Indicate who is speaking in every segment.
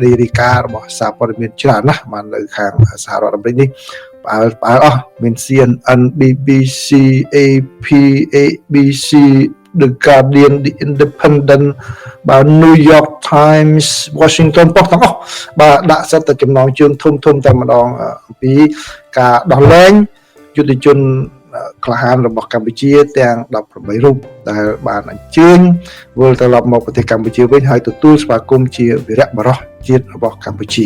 Speaker 1: រីការបស់សារព័ត៌មានច្រើនណាស់បាននៅខាងសហរដ្ឋអាមេរិកនេះផ្អើលអស់មាន CNN BBC AP ABC The Guardian The Independent បាទ New York Times Washington Post ទាំងអស់បាទដាក់សិតតែចំណងជើងធំតែម្ដងអំពីការដោះលែងយុទ្ធជនក្លាហានរបស់កម្ពុជាទាំង18រូបដែលបានអញ្ជើញវិលត្រឡប់មកប្រទេសកម្ពុជាវិញហើយទទួលស្វាគមន៍ជាវីរបុរសជាតិរបស់កម្ពុជា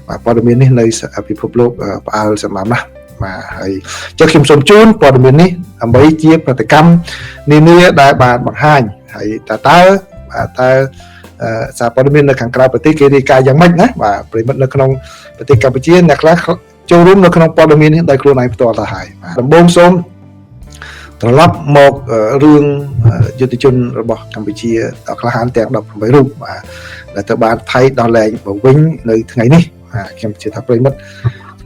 Speaker 1: បាទព័ត៌មាននេះនៅពិភពលោកផ្អើលសម្រាប់ណាស់បាទហើយចុះខ្ញុំសូមជូនព័ត៌មាននេះដើម្បីជាប្រតិកម្មនានាដែលបានបង្ហាញហើយតើសារព័ត៌មាននៅខាងក្រៅប្រទេសគេរាយការណ៍យ៉ាងម៉េចណាបាទប្រិមិត្តនៅក្នុងប្រទេសកម្ពុជាអ្នកខ្លះចូលរួមនៅក្នុងព័ត៌មាននេះដោយខ្លួនឯងផ្ទាល់ទៅហើយបាទដំបូងសូមត្រឡប់មករឿងយុទ្ធជនរបស់កម្ពុជាដល់ក្លាហានទាំង18រូបបាទដែលទៅបានថៃដោះលែងមកវិញនៅថ្ងៃនេះបាទខ្ញុំជឿថាប្រិមិត្ត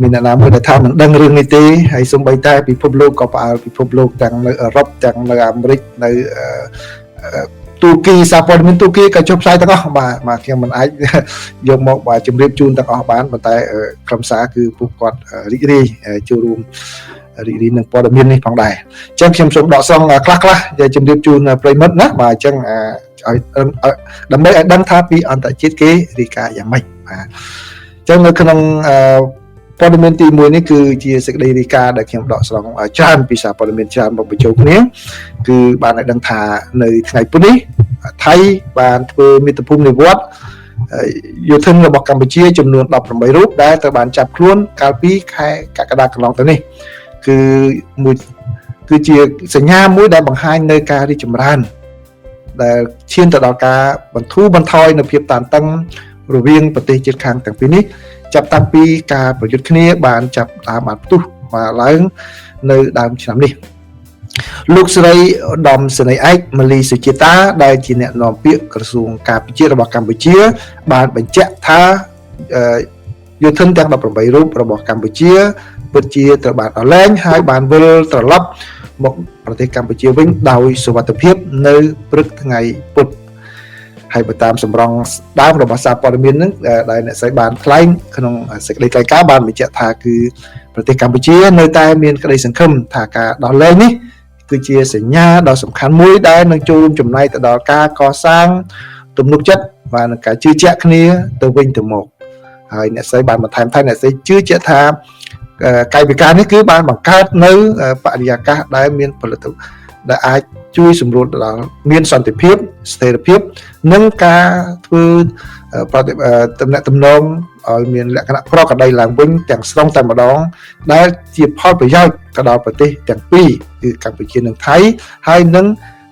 Speaker 1: មានអ្នកណាមួយដែលថាមិនដឹងរឿងនេះទេហើយសូម្បីតែពិភពលោកក៏ផ្អើលពិភពលោកទាំងនៅអឺរ៉ុបទាំងនៅអាមេរិកនៅទូគីសារព័ត៌មានទូគីក៏ចុះផ្សាយទាំងអស់បាទខ្ញុំមិនអាចយកមកបាទជម្រាបជូនទាំងអស់បានប៉ុន្តែក្រុមសារគឺពួកគាត់រីករាយចូលរួមរីករាយនឹងព័ត៌មាននេះផងដែរអញ្ចឹងខ្ញុំសូមដកស្រង់ខ្លះដែលជម្រាបជូនប្រិមិត្តណាបាទអញ្ចឹងឲ្យដើម្បីឲ្យដឹងថាពីអន្តរជាតិគេរាយការណ៍យ៉ាងម៉េចបាទអញ្ចឹងនៅក្នុងព័ត៌មានទី1នេះគឺជាសេចក្តីរាយការណ៍ដែលខ្ញុំដកស្រង់ច្រើនពីសារព័ត៌មានច្រើនមកបញ្ចូលគ្នាគឺបានឲ្យដឹងថានៅថ្ងៃពុធនេះថៃបានធ្វើមាតុភូមិនិវត្តន៍យោធិនរបស់កម្ពុជាចំនួន18រូបដែលត្រូវបានចាប់ខ្លួនកាលពីខែកក្កដាកន្លងទៅនេះគឺជាសញ្ញាមួយដែលបង្ហាញនៅការរីកចម្រើនដែលឈានទៅដល់ការបន្ធូរបន្ថយនៅភាពតានតឹងរវាងប្រទេសជិតខាងទាំងពីរនេះចាប់តាំងពីការប្រយុទ្ធគ្នាបានចាប់តាមបានផ្ទុះមកឡើងនៅដើមឆ្នាំនេះលោកស្រីឧត្តមសេនីយ៍ឯកម៉ាលីសុជាតាដែលជាអ្នកនាំពាក្យក្រសួងការពារជាតិរបស់កម្ពុជាបានបញ្ជាក់ថាយោធិនទាំង18រូបរបស់កម្ពុជាពិតជាត្រូវបានដោះលែងហើយបានវិលត្រឡប់មកប្រទេសកម្ពុជាវិញដោយសុវត្ថិភាពនៅព្រឹកថ្ងៃពុធហើយបើតាមសម្រងដើមរបស់សារព័ត៌មានហ្នឹងដែលអ្នកស្រីបានថ្លែងក្នុងសេចក្តីថ្លែងការណ៍បានបញ្ជាក់ថាគឺប្រទេសកម្ពុជានៅតែមានក្តីសង្ឃឹមថាការដោះលែងនេះគឺជាសញ្ញាដ៏សំខាន់មួយដែលនឹងចូលរួមចំណែកទៅដល់ការកសាងទំនុកចិត្តvà នឹងការជឿជាក់គ្នាទៅវិញទៅមកហើយអ្នកស្រីបានបន្ថែមថាអ្នកស្រីជឿជាក់ថាកាយវិការនេះគឺបានបង្កើតនៅបរិយាកាសដែលមានផលិតដែលអាចជួយសម្រួលដល់មានសន្តិភាពស្ថិរភាពនិងការធ្វើតំណែងតំណងឲ្យមានលក្ខណៈប្រក្រតីឡើងវិញទាំងស្រុងតែម្ដងដែលជាផលប្រយោជន៍ទៅដល់ប្រទេសទាំងពីរគឺកម្ពុជានិងថៃហើយនិង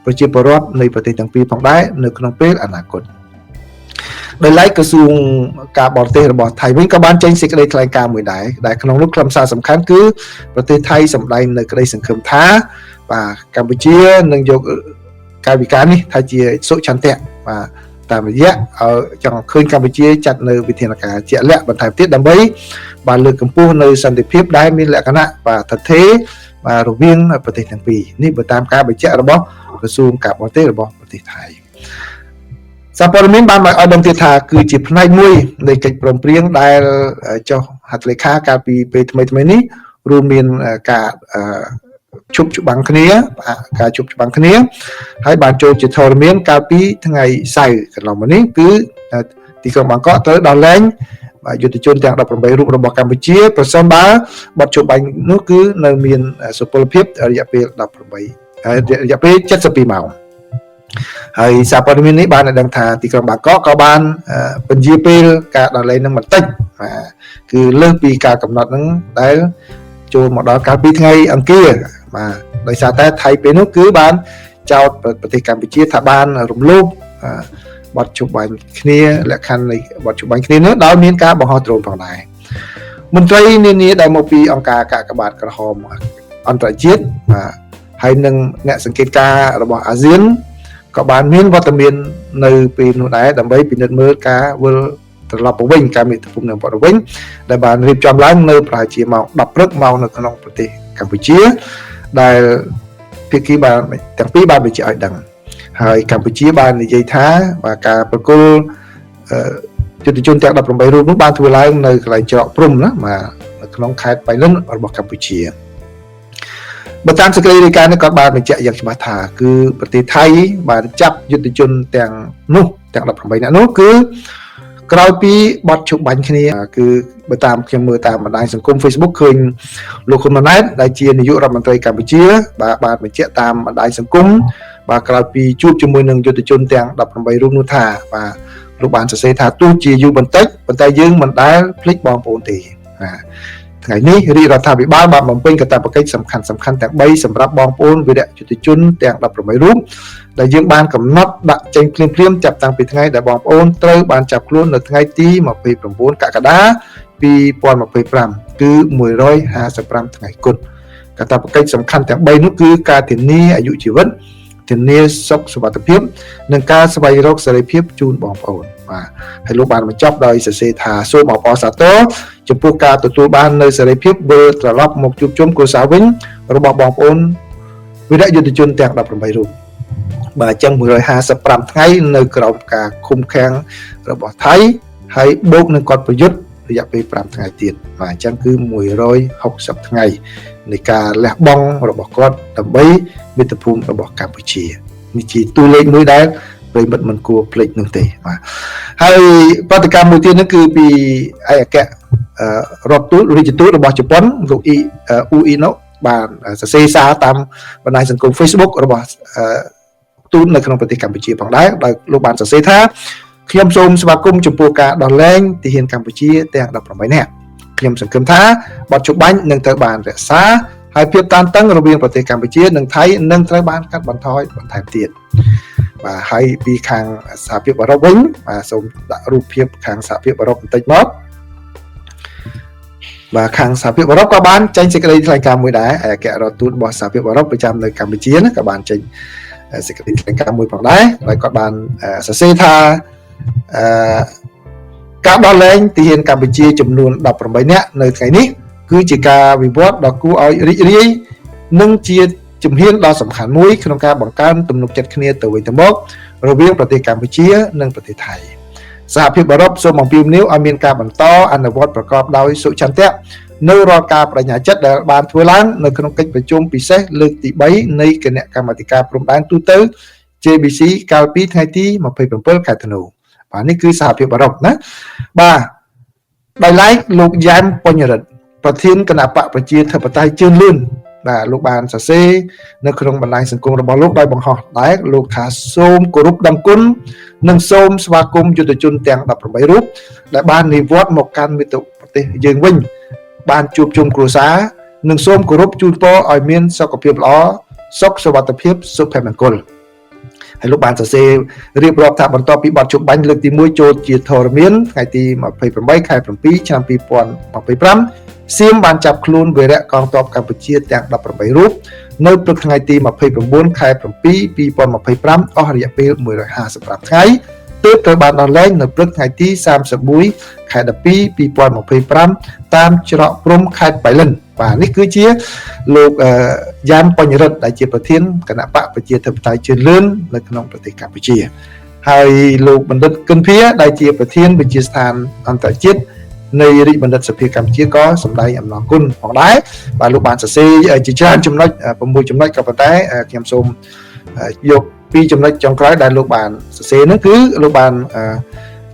Speaker 1: ប្រជាពលរដ្ឋនៃប្រទេសទាំងពីរផងដែរនៅក្នុងពេលអនាគតដោយឡែកក្រសួងការបរទេសរបស់ថៃវិញក៏បានចេញសេចក្តីថ្លែងការណ៍មួយដែរដែលក្នុងនោះខ្លឹមសារសំខាន់គឺប្រទេសថៃសម្ដែងនៅក្តីសង្ឃឹមថាបាទកម្ពុជានឹងយកកាយវិការនេះថាជាសុឆន្ទៈបាទតាមរយៈឲ្យចង់ឃើញកម្ពុជាចាត់នៅវិធានការជាក់លាក់បន្ថែមទៀតដើម្បីបានលើកកម្ពស់នៅសន្តិភាពដែលមានលក្ខណៈបាទថថេរបាទរវាងប្រទេសទាំងពីរនេះបើតាមការបញ្ជាក់របស់ក្រសួងការបរទេសរបស់ប្រទេសថៃសារព័ត៌មានបានឲ្យដឹងទៀតថាគឺជាផ្នែកមួយនៃកិច្ចព្រមព្រៀងដែលចុះហត្ថលេខាកាលពីពេលថ្មីនេះរួមមានការជប់ច្បាំងគ្នាហើយបានចូលជាធរមានកាលពីថ្ងៃសៅរ៍កន្លងមកនេះគឺទីក្រុងបាងកកត្រូវដោះលែងយុទ្ធជនទាំង18រូបរបស់កម្ពុជាប្រសិនបើបទជប់បាញ់នោះគឺនៅមានសុពលភាពរយៈពេល72ម៉ោងហើយសារព័ត៌មាននេះបានឲ្យដឹងថាទីក្រុងបាងកកក៏បានពន្យាពេលការដោះលែងនឹងបន្តិចគឺលើសពីការកំណត់នឹងដែលចូលមកដល់កាលពីថ្ងៃអង្គារបាទដោយសារតែថៃពេលនោះគឺបានចោទប្រទេសកម្ពុជាថាបានរំលោភបទជប់បាញ់គ្នាលក្ខខណ្ឌនៃបទជប់បាញ់គ្នានោះដោយមានការបង្ហោះដ្រូនផងដែរមន្ត្រីនានាដែលមកពីអង្គការកាកបាទក្រហមអន្តរជាតិបាទហើយនិងអ្នកសង្កេតការណ៍របស់អាស៊ានក៏បានមានវត្តមាននៅពេលនោះដែរដើម្បីពិនិត្យមើលការវិលត្រឡប់ទៅវិញការមេត្តាភូមិនៅវិញដែលបានរៀបចំឡើងនៅប្រហែលជាម៉ោង10ព្រឹកមកនៅក្នុងប្រទេសកម្ពុជាដែលភាគីបានទាំងពីរបានបញ្ជាក់ឲ្យដឹងហើយកម្ពុជាបាននិយាយថាការប្រគល់ យុទ្ធជនទាំង18រូបនោះបានធ្វើឡើងនៅកន្លែងច្រកព្រំណាបាទនៅក្នុងខេត្តបៃលិនរបស់កម្ពុជាបើតាមសេចក្តីរាយការណ៍នេះក៏បានបញ្ជាក់យ៉ាងច្បាស់ថាគឺប្រទេសថៃបានចាប់យុទ្ធជនទាំងនោះទាំង18នាក់នោះគឺក្រោយពីបទជុំបាញ់គ្នាគឺបើតាមខ្ញុំមើលតាមបណ្ដាញសង្គម Facebook ឃើញលោកហ៊ុនម៉ាណែតដែលជានាយករដ្ឋមន្ត្រីកម្ពុជាបានបញ្ជាក់តាមបណ្ដាញសង្គមបាទក្រោយពីជួបជាមួយនឹងយុទ្ធជនទាំង18រូបនោះថាបាទលោកបានសរសេរថាទោះជាយូរបន្តិចប៉ុន្តែយើងមិនដែលភ្លេចបងប្អូនទេថ្ងៃនេះរាជរដ្ឋាភិបាលបានបំពេញកាតព្វកិច្ចសំខាន់ទាំង3សម្រាប់បងប្អូនវីរៈយុទ្ធជនទាំង18រូបដែលយើងបានកំណត់ដាក់ចេញភ្លាមចាប់តាំងពីថ្ងៃដែលបងប្អូនត្រូវបានចាប់ខ្លួននៅថ្ងៃទី29កក្កដា2025គឺ155ថ្ងៃគត់កាតព្វកិច្ចសំខាន់ទាំង3នោះគឺការធានាអាយុជីវិតធានាសុខសុវត្ថិភាពនិងការស្វែងរកសេរីភាពជូនបងប្អូនបាទហើយលោកបានបញ្ចប់ដោយសរសេរថាសូមអបអរសាទរចំពោះការទទួលបាននូវសេរីភាពវិលត្រឡប់មកជួបជុំគ្រួសារវិញរបស់បងប្អូនវីរៈយុទ្ធជនទាំង18រូបបាទអញ្ចឹង155ថ្ងៃនៅក្រោមការឃុំឃាំងរបស់ថៃហើយបូកនឹងគាត់ប្រយុទ្ធរយៈពេល5ថ្ងៃទៀតបាទអញ្ចឹងគឺ160ថ្ងៃនៃការលះបង់របស់គាត់ដើម្បីមាតុភូមិរបស់កម្ពុជានេះជាតួលេខមួយដែលប្រិមិត្តមិនគួរភ្លេចនោះទេបាទហើយប្រតិកម្មមួយទៀតនោះគឺពីឯកអគ្គរដ្ឋទូតរាជទូតរបស់ជប៉ុនលោកអ៊ូអ៊ីណូបានសរសេរសារតាមបណ្ដាញសង្គម Facebook របស់ទូតនៅក្នុងប្រទេសកម្ពុជាផងដែរដោយលោកបានសរសេរថាខ្ញុំសូមស្វាគមន៍ចំពោះការដោះលែងទាហានកម្ពុជាទាំង18នាក់ខ្ញុំសង្ឃឹមថាបទជបាញ់នឹងត្រូវបានរក្សាហើយភាពតានតឹងរវាងប្រទេសកម្ពុជានិងថៃនឹងត្រូវបានកាត់បន្ថយបន្ថែមទៀតបាទហើយពីខាងសហភាពអឺរ៉ុបវិញបាទសូមដាក់រូបភាពខាងសហភាពអឺរ៉ុបបន្តិចមកបាទខាងសហភាពអឺរ៉ុបក៏បានចេញសេចក្តីថ្លែងការណ៍មួយដែរឯកអគ្គរដ្ឋទូតរបស់សហភាពអឺរ៉ុបប្រចាំនៅកម្ពុជាណាក៏បានចេញសេចក្តីថ្លែងការណ៍មួយផងដែរហើយគាត់បានសរសេរថាការដោះលែងទាហានកម្ពុជាចំនួន18នាក់នៅថ្ងៃនេះគឺជាការវិវត្តដ៏គួរឲ្យរីករាយនិងជាជំហានដ៏សំខាន់មួយក្នុងការបង្កើនទំនុកចិត្តគ្នាទៅវិញទៅមករវាងប្រទេសកម្ពុជានិងប្រទេសថៃសហភាពអឺរ៉ុបសូមអំពាវនាវឲ្យមានការបន្តអនុវត្តប្រកបដោយសុចន្ទៈនៅរាល់ការបដិញ្ញាចិត្តដែលបានធ្វើឡើងនៅក្នុងកិច្ចប្រជុំពិសេសលើកទី3នៃគណៈកម្មាធិការព្រំដែនទូទៅ JBC កាលពីថ្ងៃទី27ខែធ្នូបាទនេះគឺសហភាពអឺរ៉ុបណាបាទដោយឡែកលោកយ៉ែមបញ្ញរិទ្ធប្រធានគណៈបកប្រជាធិបតេយ្យជឿនលឿនបាទលោកបានសរសេរនៅក្នុងបណ្ដាញសង្គមរបស់លោកដោយបង្ហោះដែរលោកថាសូមគោរពដឹងគុណនិងសូមស្វាគមន៍យុទ្ធជនទាំង18រូបដែលបាននិវត្តន៍មកកាន់មាតុប្រទេសយើងវិញបានជួបជុំគ្រួសារនិងសូមគោរពជូនពរឲ្យមានសុខភាពល្អសុខសុវត្ថិភាពសុភមង្គលហើយលោកបានសរសេររៀបរាប់ថាបន្ទាប់ពីបទជុំបាញ់លើកទី1ចូលជាធរមានថ្ងៃទី28ខែ7ឆ្នាំ2025សៀមបានចាប់ខ្លួនវីរៈកងទ័ពកម្ពុជាទាំង18រូបនៅព្រឹកថ្ងៃទី29ខែ7 2025អស់រយៈពេល155ថ្ងៃទើបត្រូវបានដោះលែងនៅព្រឹកថ្ងៃទី31ខែ12 2025តាមច្រកព្រំខេត្តបៃលិនបាទនេះគឺជាលោកយ៉ានបញ្ញរិទ្ធដែលជាប្រធានគណៈបកប្រជាធិបតេយ្យជឿនលឿននៅក្នុងប្រទេសកម្ពុជាហើយលោកបណ្ឌិតគិនភាដែលជាប្រធានវិទ្យាស្ថានអន្តរជាតិនៃរាជបណ្ឌិតសភាកម្ពុជាក៏សម្ដែងអំណរគុណផងដែរបាទលោកបានសរសេរជាច្រើនចំណុច6ចំណុចក៏ប៉ុន្តែខ្ញុំសូមយក2ចំណុចចុងក្រោយដែលលោកបានសរសេរនោះគឺលោកបាន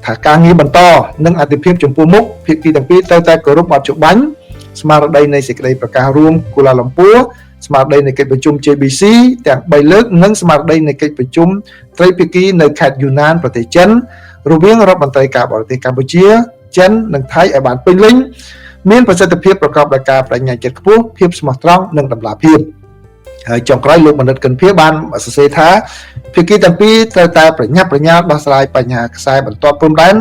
Speaker 1: ថាការងារបន្តនិងអធិភាពចំពោះមុខភាគីទាំងពីរត្រូវតែគោរពបទជបាញ់ស្មារតីនៃសេចក្តីប្រកាសរួមគូឡាឡុំពួរស្មារតីនៃកិច្ចប្រជុំ JBC ទាំង3លើកនិងស្មារតីនៃកិច្ចប្រជុំត្រីភាគីនៅខេត្តយូណានប្រទេសចិនរវាងរដ្ឋមន្ត្រីការបរទេសកម្ពុជាចិននិងថៃឲ្យបានពេញលេញមានប្រសិទ្ធភាពប្រកបដោយការបញ្ញាចិត្តខ្ពស់ភាពស្មោះត្រង់និងតម្លាភាពហើយចុងក្រោយលោកបណ្ឌិតកិនភាបានសរសេរថាភាគីទាំងពីរត្រូវតែប្រញាប់ប្រញាល់ដោះស្រាយបញ្ហាខ្សែបន្ទាត់ព្រំដែន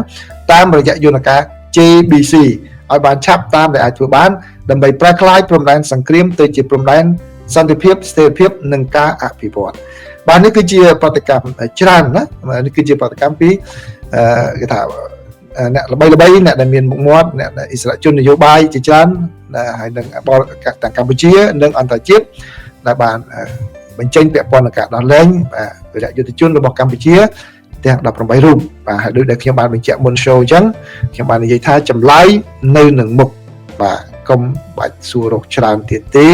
Speaker 1: តាមរយៈយន្តការ JBC ឲ្យបានឆាប់តាមដែលអាចធ្វើបានដើម្បីប្រែក្លាយព្រំដែនសង្គ្រាមទៅជាព្រំដែនសន្តិភាពស្ថិរភាពនិងការអភិវឌ្ឍបាទនេះគឺជាប្រតិកម្មច្រើនណានេះគឺជាប្រតិកម្មពីគេថាអ្នកល្បីអ្នកដែលមានមុខមាត់អ្នកអិសរាជជននយោបាយជាច្រើនហើយនឹងបរទេសទាំងកម្ពុជានិងអន្តរជាតិដែលបានបញ្ចេញពាក់ព័ន្ធនឹងការដោះលែងវីរៈយុទ្ធជនរបស់កម្ពុជា ទាំង18រូបបាទហើយដូចដែលខ្ញុំបានបញ្ជាក់មុន show អញ្ចឹងខ្ញុំបាននិយាយថាចម្លើយនៅនឹងមុខបាទកុំបាច់សួររកច្រើនទៀតទេ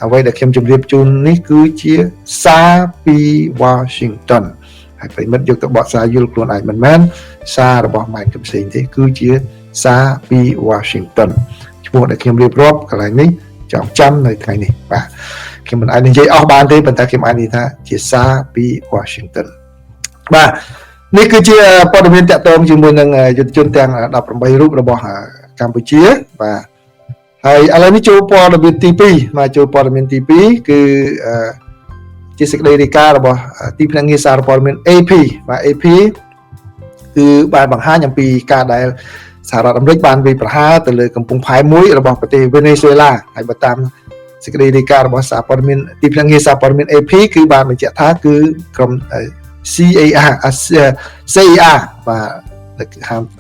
Speaker 1: អ្វីដែលខ្ញុំជម្រាបជូននេះគឺជាសារពី Washington ហើយប្រិមិត្តយកទៅបកស្រាយយល់ខ្លួនឯងមិនមែនសាររបស់ម៉ែកំផ្សេងទេគឺជាសារពី Washington ឈ្មោះដែលខ្ញុំរៀបរាប់កន្លែងនេះចងចាំនៅថ្ងៃនេះបាទខ្ញុំមិនអាចនិយាយអស់បានទេប៉ុន្តែខ្ញុំអាចនិយាយថាជាសារពី Washington បាទនេះគឺជាព័ត៌មានតាក់ទងជាមួយនឹងយុទ្ធជនទាំង18រូបរបស់កម្ពុជាបាទហើយឥឡូវនេះចូលព័ត៌មានទី2មកចូលព័ត៌មានទី2គឺជាសេចក្តីរាយការណ៍របស់ទីភ្នាក់ងារសារព័ត៌មាន AP បាទ AP គឺបានបង្ហាញអំពីការដែលសហរដ្ឋអាមេរិកបានវាយប្រហារទៅលើកំពង់ផែមួយរបស់ប្រទេសវេណេស៊ុយឡាហើយបើតាមសេចក្តីរាយការណ៍របស់សារព័ត៌មានទីភ្នាក់ងារសារព័ត៌មាន AP គឺបានបញ្ជាក់ថាគឺក្រុម CIA បាទ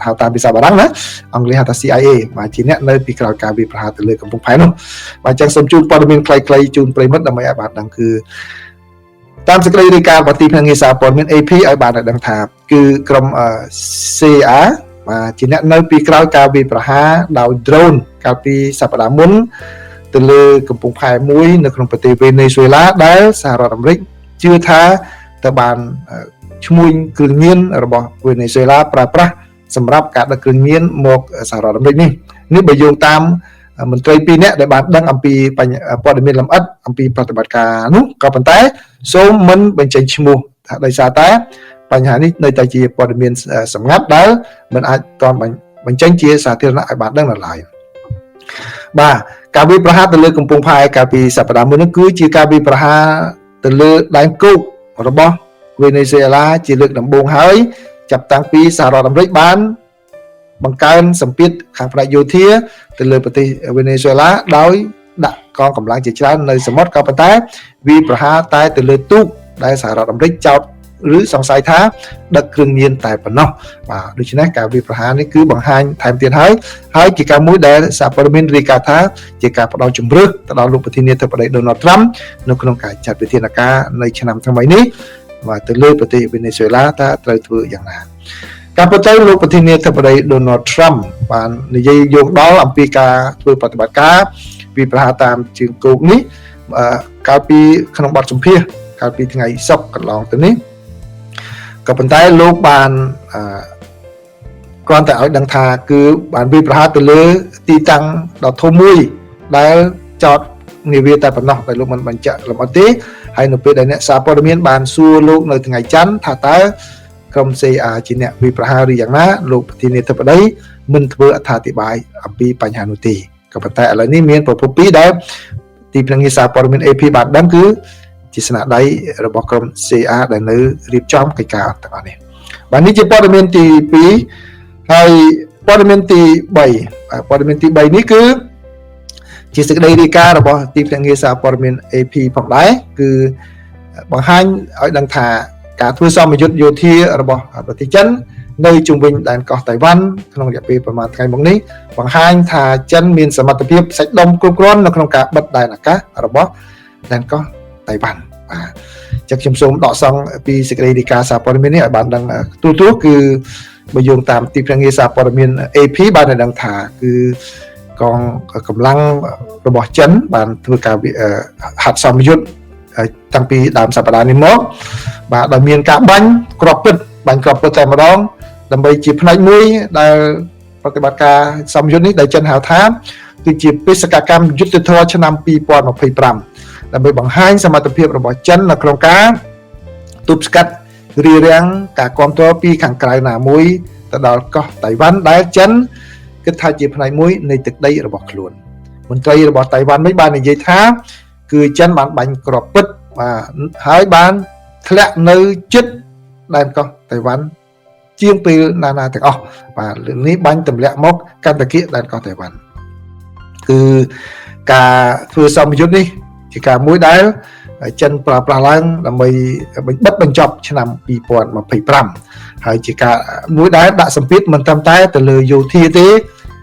Speaker 1: ហៅតាមភាសាបារាំងណាអង់គ្លេសហៅថា CIA បាទជាអ្នកនៅពីក្រោយការវាយប្រហារទៅលើកំពង់ផែនោះបាទអញ្ចឹងសូមជូនព័ត៌មានខ្លីៗជូនប្រិយមិត្តដើម្បីឲ្យបានដឹងគឺតាមសេចក្តីរាយការណ៍របស់ទីភ្នាក់ងារសារព័ត៌មាន AP ឲ្យបានដឹងថាគឺក្រុម CIA បាទជាអ្នកនៅពីក្រោយការវាយប្រហារដោយ drone កាលពីសប្តាហ៍មុនទៅលើកំពង់ផែមួយនៅក្នុងប្រទេសវេណេស៊ុយឡាដែលសហរដ្ឋអាមេរិកជឿថាទៅបានឈ្មួញគ្រឿងញៀនរបស់វេណេស៊ុយឡាប្រើប្រាស់សម្រាប់ការដឹកគ្រឿងញៀនមកសហរដ្ឋអាមេរិកនេះបើយោងតាមមន្ត្រី2នាក់ដែលបានដឹងអំពីព័ត៌មានលម្អិតអំពីប្រតិបត្តិការនោះក៏ប៉ុន្តែសូមមិនបញ្ចេញឈ្មោះថាដោយសារតែបញ្ហានេះនៅតែជាព័ត៌មានសម្ងាត់ដែលមិនអាចតន់បញ្ចេញជាសាធារណៈឲ្យបានដឹងនៅឡើយបាទការវាយប្រហារទៅលើកំពង់ផែកាលពីសប្តាហ៍មុននោះគឺជាការវាយប្រហារទៅលើដែនគោករបស់វេណេស៊ុយឡាជាលើកដំបូងហើយចាប់តាំងពីសហរដ្ឋអាមេរិកបានបង្កើនសម្ពាធខាងផ្នែកយោធាទៅលើប្រទេសវេណេស៊ុយឡាដោយដាក់កងកម្លាំងជាច្រើននៅសមុទ្រក៏ប៉ុន្តែវាប្រហារតែទៅលើទូកដែលសហរដ្ឋអាមេរិកចោទឬសង្ស័យថាដឹកគ្រឿងញៀនតែប៉ុណ្ណោះបាទដូច្នេះការវាប្រហារនេះគឺបង្ហាញថែមទៀតហើយជាការមួយដែលសារព័ត៌មានរាយការណ៍ថាជាការផ្ដល់ជំរឿសទៅដល់លោកប្រធានាធិបតី Donald Trump នៅក្នុងការចាត់វិធានការនៃឆ្នាំថ្មីនេះបាទទៅលើប្រទេសវេណេស៊ុយឡាថាត្រូវធ្វើយ៉ាងណាការពិតទៅលោកប្រធានាធិបតី Donald Trump បាននិយាយយោងដល់អំពីការធ្វើប្រតិបត្តិការវាប្រហារតាមជើងគោកនេះកាលពីក្នុងបទសម្ភាសន៍កាលពីថ្ងៃសុក្រកន្លងទៅនេះក៏ប៉ុន្តែលោកបានគ្រាន់តែឲ្យដឹងថាគឺបានវាប្រហារទៅលើទីតាំងដ៏ធំមួយដែលចោតនាវាតែប៉ុណ្ណោះតែលោកមិនបញ្ជាក់លម្អិតទេហើយនៅពេលដែលអ្នកសារព័ត៌មានបានសួរលោកនៅថ្ងៃច័ន្ទថាតើក្រុម CIA ជាអ្នកវាប្រហារឬយ៉ាងណាលោកប្រធានាធិបតីមិនធ្វើអត្ថាធិប្បាយអំពីបញ្ហានោះទេក៏ប៉ុន្តែឥឡូវនេះមានប្រភព2ដែលទីភ្នាក់ងារសារព័ត៌មាន AP បានដឹងគឺជាស្នាដៃរបស់ក្រុម CIA ដែលនៅរៀបចំកិច្ចការទាំងអស់នេះបាទនេះជាព័ត៌មានទី2ហើយព័ត៌មានទី3ព័ត៌មានទី3នេះគឺជាសេចក្តីរាយការណ៍របស់ទីភ្នាក់ងារសារព័ត៌មាន AP ផងដែរគឺបង្ហាញឲ្យដឹងថាការធ្វើសមយុទ្ធយោធារបស់ប្រទេសចិននៅជុំវិញដែនកោះតៃវ៉ាន់ក្នុងរយៈពេលប្រមាណថ្ងៃមកនេះបង្ហាញថាចិនមានសមត្ថភាពសាច់ដុំគ្រប់គ្រាន់នៅក្នុងការបិទដែនអាកាសរបស់ដែនកោះតៃវ៉ាន់បាទចឹងខ្ញុំសូមដកស្រង់ពីសេចក្តីរាយការណ៍សារព័ត៌មាននេះឲ្យបានដឹងទូទៅគឺបើយោងតាមទីភ្នាក់ងារសារព័ត៌មាន AP បានដឹងថាគឺកងកម្លាំងរបស់ចិនបានធ្វើការហាត់សមយុទ្ធតាំងពីដើមសប្តាហ៍នេះមកបាទដោយមានការបាញ់គ្រាប់ពិតតែម្ដងដើម្បីជាផ្នែកមួយដែលប្រតិបត្តិការសមយុទ្ធនេះដែលចិនហៅថាគឺជាបេសកកម្មយុទ្ធធរឆ្នាំ2025ដើម្បីបង្ហាញសមត្ថភាពរបស់ចិននៅក្នុងការទប់ស្កាត់រារាំងការគ្រប់គ្រងពីខាងក្រៅណាមួយទៅដល់កោះតៃវ៉ាន់ដែលចិនគិតថាជាផ្នែកមួយនៃទឹកដីរបស់ខ្លួនមន្ត្រីរបស់តៃវ៉ាន់មិនបាននិយាយថាគឺចិនបានបាញ់គ្រាប់ពិតបាទហើយបានធ្លាក់នៅជិតដែនកោះតៃវ៉ាន់ជាងពេលណាទាំងអស់បាទរឿងនេះបាញ់ទម្លាក់មកកាន់តែគៀកដែនកោះតៃវ៉ាន់គឺការធ្វើសមយុទ្ធនេះជាការមួយដែលចិនប្រើប្រាស់ឡើងដើម្បីបិទបញ្ចប់ឆ្នាំ2025ហើយជាការមួយដែលដាក់សម្ពាធមិនត្រឹមតែទៅលើយោធាទេ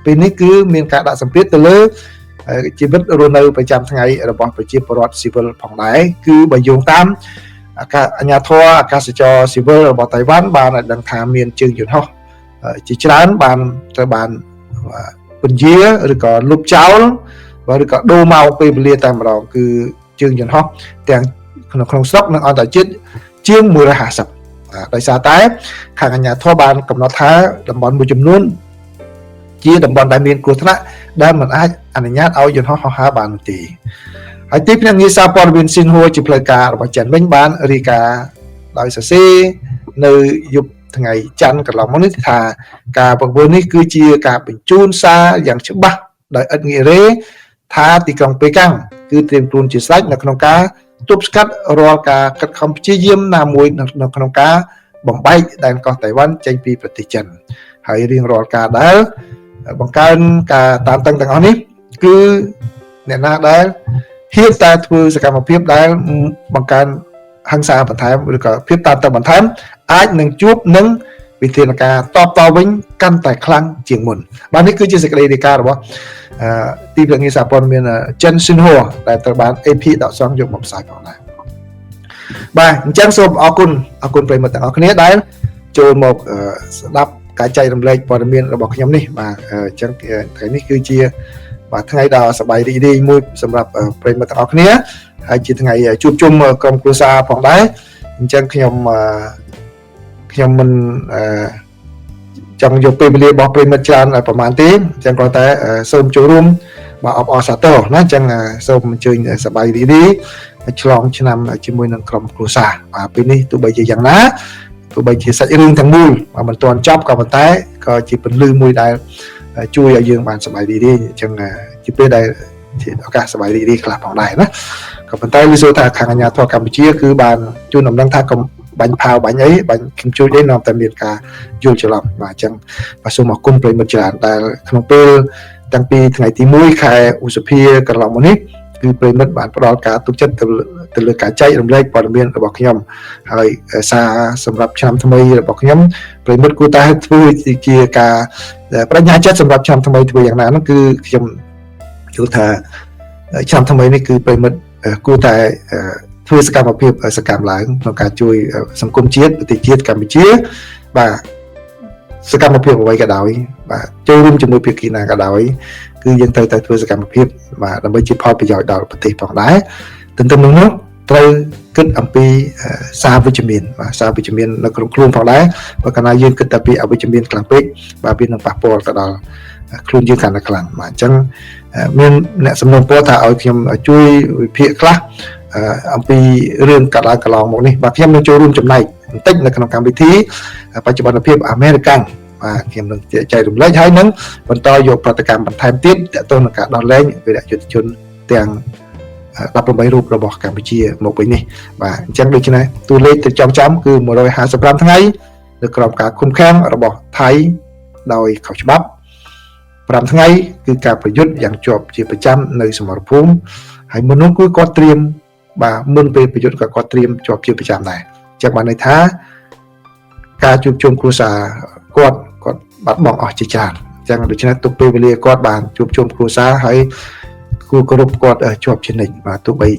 Speaker 1: ពេលនេះគឺមានការដាក់សម្ពាធទៅលើជីវិតរស់នៅប្រចាំថ្ងៃរបស់ប្រជាពលរដ្ឋស៊ីវិលផងដែរគឺបើយោងតាម អាញាធរអាកាសចរស៊ីវិលរបស់តៃវ៉ាន់បានដឹងថាមានជើងយន្តហោះជាច្រើនបានត្រូវបានពន្យាឬក៏លុបចោលឬក៏ដូរមកពេលវេលាតែម្ដងគឺជើងយន្តហោះទាំងក្នុងស្រុកនិងអន្តរជាតិជាង150ដោយសារតែខាងអាជ្ញាធរបានកំណត់ថាតំបន់មួយចំនួនជាតំបន់ដែលមានគ្រោះថ្នាក់ដែលមិនអាចអនុញ្ញាតឲ្យយន្តហោះហោះហើរបាននោះទេហើយទីភ្នាក់ងារសារព័ត៌មានស៊ីនហួរជាផ្លូវការរបស់ចិនវិញបានរាយការណ៍ដោយសរសេរនៅយប់ថ្ងៃច័ន្ទកន្លងមកនេះថាការបង្វិលនេះគឺជាការបញ្ជូនសារយ៉ាងច្បាស់ដោយឥតងាករេថាទីក្រុងប៉េកាំងគឺត្រៀមខ្លួនជាស្រេចនៅក្នុងការទប់ស្កាត់រាល់ការខិតខំព្យាយាមណាមួយនៅក្នុងការបំបែកដែនកោះតៃវ៉ាន់ចេញពីប្រទេសចិនហើយរៀងរាល់ការដែលបង្កើនការតាមតឹងទាំងអស់នេះគឺអ្នកណាដែលហ៊ានតែធ្វើសកម្មភាពដែលបង្កើនហិង្សាបន្ថែមឬក៏ភាពតានតឹងបន្ថែមអាចនឹងជួបនឹងវិធានការតបតវិញកាន់តែខ្លាំងជាងមុនបាទនេះគឺជាសេចក្តីរាយការណ៍របស់ទីភ្នាក់ងារសារព័ត៌មានចិនស៊ីនហួរដែលត្រូវបាន AP ដកស្រង់យកមកផ្សាយផងដែរបាទអញ្ចឹងសូមអរគុណប្រិយមិត្តទាំងអស់គ្នាដែលចូលមកស្ដាប់ការចែករំលែកព័ត៌មានរបស់ខ្ញុំនេះបាទអញ្ចឹងថ្ងៃនេះគឺជាបាទថ្ងៃដ៏សប្បាយរីករាយមួយសម្រាប់ប្រិយមិត្តទាំងអស់គ្នាហើយជាថ្ងៃជួបជុំក្រុមគ្រួសារផងដែរអញ្ចឹងខ្ញុំមិនចង់យកពេលវេលារបស់ប្រិយមិត្តច្រើនប្រហែលទេអញ្ចឹងគ្រាន់តែសូមចូលរួមបាទអបអរសាទរណាអញ្ចឹងសូមអញ្ជើញសប្បាយរីករាយឆ្លងឆ្នាំជាមួយនឹងក្រុមគ្រួសារបាទពេលនេះទោះបីជាយ៉ាងណាទោះបីជាសាច់រឿងទាំងមូលមិនទាន់ចប់ក៏ប៉ុន្តែក៏ជាពន្លឺមួយដែលជួយឲ្យយើងបានសប្បាយរីករាយអញ្ចឹងជាពេលដែលជាឱកាសសប្បាយរីករាយខ្លះផងដែរណាក៏ប៉ុន្តែវាសូថាខាងអាជ្ញាធរកម្ពុជាគឺបានជូនដំណឹងថាកុំបាញ់ផាវបាញ់អីបាញ់ខ្ញុំជួយអីនាំតែមានការយល់ច្រឡំបាទអញ្ចឹងបាទសូមអរគុណប្រិយមិត្តច្រើនដែលក្នុងពេលតាំងពីថ្ងៃទី1ខែឧសភាកន្លងមកនេះគឺប្រិយមិត្តបានផ្ដល់ការទុកចិត្តទៅលើការចែករំលែកព័ត៌មានរបស់ខ្ញុំហើយសារសម្រាប់ឆ្នាំថ្មីរបស់ខ្ញុំប្រិយមិត្តគួរតែធ្វើជាការបញ្ញាចិត្តសម្រាប់ឆ្នាំថ្មីធ្វើយ៉ាងណានោះគឺខ្ញុំយល់ថាឆ្នាំថ្មីនេះគឺប្រិយមិត្តគួរតែធ្វើសកម្មភាពសកម្មឡើងក្នុងការជួយសង្គមជាតិប្រទេសជាតិកម្ពុជាបាទសកម្មភាពអ្វីក៏ដោយបាទចូលរួមជាមួយភាគីណាក៏ដោយគឺយើងត្រូវតែធ្វើសកម្មភាពបាទដើម្បីជាផលប្រយោជន៍ដល់ប្រទេសផងដែរទន្ទឹមនឹងនោះត្រូវគិតអំពីសារវិជ្ជមានបាទសារវិជ្ជមាននៅក្នុងខ្លួនផងដែរបើកាលណាយើងគិតតែពីអវិជ្ជមានខ្លាំងពេកបាទវានឹងប៉ះពាល់ទៅដល់ខ្លួនយើងកាន់តែខ្លាំងបាទអញ្ចឹងមានអ្នកសំណូមពរថាឲ្យខ្ញុំជួយវិភាគខ្លះអំពីរឿងកន្លងមកនេះបាទខ្ញុំនឹងចូលរួមចំណែកបន្តិចនៅក្នុងកម្មវិធីបច្ចុប្បន្នភាពអាមេរិកាំងបាទខ្ញុំនឹងចែករំលែកហើយនឹងបន្តយកប្រតិកម្មបន្ថែមទៀតទាក់ទងនឹងការដោះលែងវីរយុទ្ធជនទាំង18រូបរបស់កម្ពុជាមកវិញនេះបាទអញ្ចឹងដូច្នេះតួលេខទៅចំគឺ155ថ្ងៃនៅក្រោមការឃុំឃាំងរបស់ថៃដោយខុសច្បាប់5ថ្ងៃគឺការប្រយុទ្ធយ៉ាងជាប់ជាប្រចាំនៅសមរភូមិហើយមុននោះគឺគាត់ត្រៀមបាទមុនពេលប្រយុទ្ធក៏គាត់ត្រៀមជាប់ជាប្រចាំដែរអញ្ចឹងបានន័យថាការជួបជុំគ្រួសារគាត់បាត់បង់អស់ជាច្រើនអញ្ចឹងដូច្នេះទុកពេលវេលាគាត់បានជួបជុំគ្រួសារហើយគួរគោរពគាត់ជាប់ជានិច្ចបាទទោះបី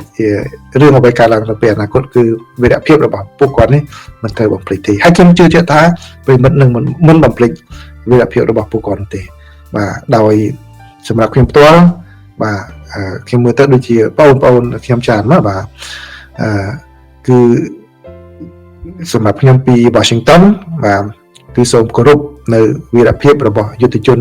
Speaker 1: រឿងអ្វីកើតឡើងនៅពេលអនាគតគឺវីរភាពរបស់ពួកគាត់នេះមិនត្រូវបំភ្លេចទេហើយខ្ញុំជឿជាក់ថាប្រិមិត្តនឹងមិនបំភ្លេចវីរភាពរបស់ពួកគាត់ទេបាទដោយសម្រាប់ខ្ញុំផ្ទាល់បាទខ្ញុំមើលទៅដូចជាបងប្អូនខ្ញុំច្រើនណាស់បាទគឺសម្រាប់ខ្ញុំពី Washington បាទគឺសូមគោរពនៅវីរភាពរបស់យុទ្ធជន